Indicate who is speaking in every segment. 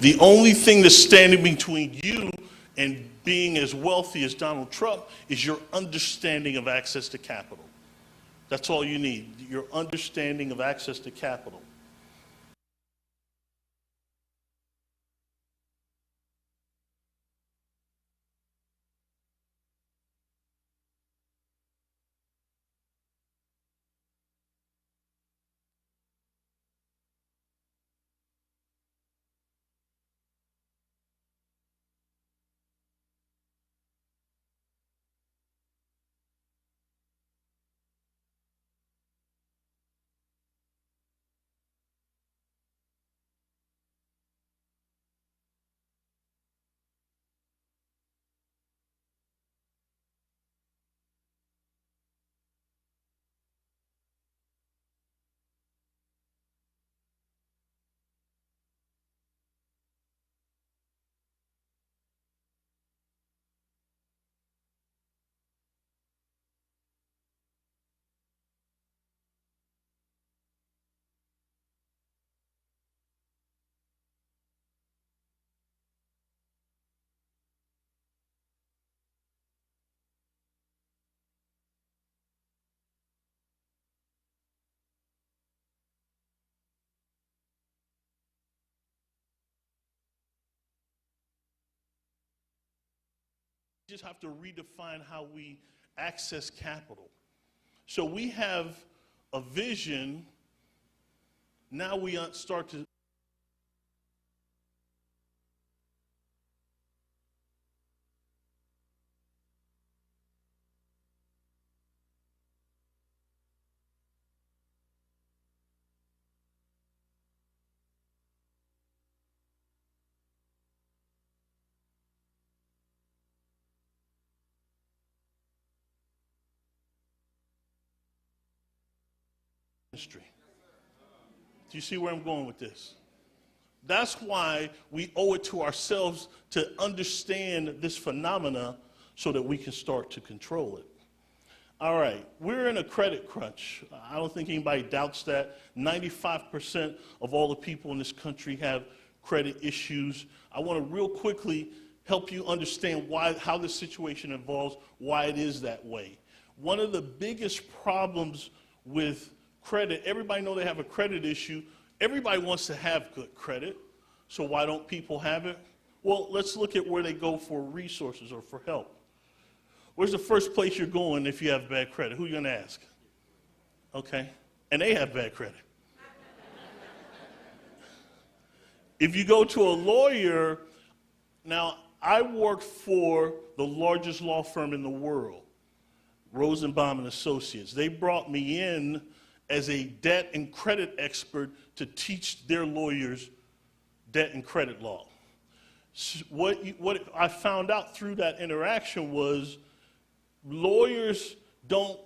Speaker 1: The only thing that's standing between you and being as wealthy as Donald Trump is your understanding of access to capital. That's all you need, your understanding of access to capital. We just have to redefine how we access capital. So we have a vision, now we start to ministry. Do you see where I'm going with this? That's why we owe it to ourselves to understand this phenomena so that we can start to control it. All right, we're in a credit crunch. I don't think anybody doubts that. 95% of all the people in this country have credit issues. I want to real quickly help you understand how this situation evolves, why it is that way. One of the biggest problems with credit, everybody knows they have a credit issue. Everybody wants to have good credit, so why don't people have it? Well, let's look at where they go for resources or for help. Where's the first place you're going if you have bad credit? Who are you going to ask? Okay, and they have bad credit. If you go to a lawyer, now I work for the largest law firm in the world, Rosenbaum and Associates. They brought me in as a debt and credit expert to teach their lawyers debt and credit law. So what I found out through that interaction was lawyers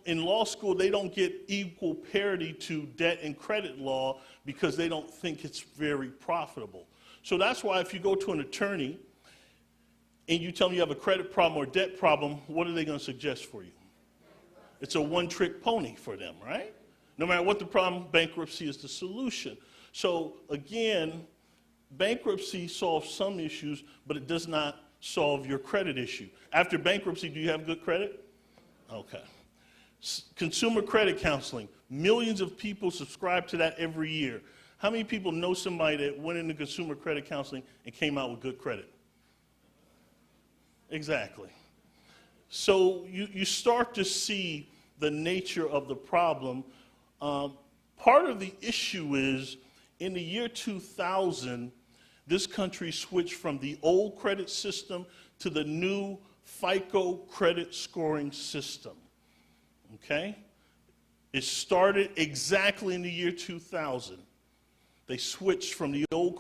Speaker 1: in law school, they don't get equal parity to debt and credit law because they don't think it's very profitable. So that's why if you go to an attorney and you tell them you have a credit problem or debt problem, what are they going to suggest for you? It's a one-trick pony for them, right? No matter what the problem, bankruptcy is the solution. So again, bankruptcy solves some issues, but it does not solve your credit issue. After bankruptcy, do you have good credit? Okay. Consumer credit counseling. Millions of people subscribe to that every year. How many people know somebody that went into consumer credit counseling and came out with good credit? Exactly. So you start to see the nature of the problem. Part of the issue is, in the year 2000, this country switched from the old credit system to the new FICO credit scoring system, okay? It started exactly in the year 2000. They switched from the old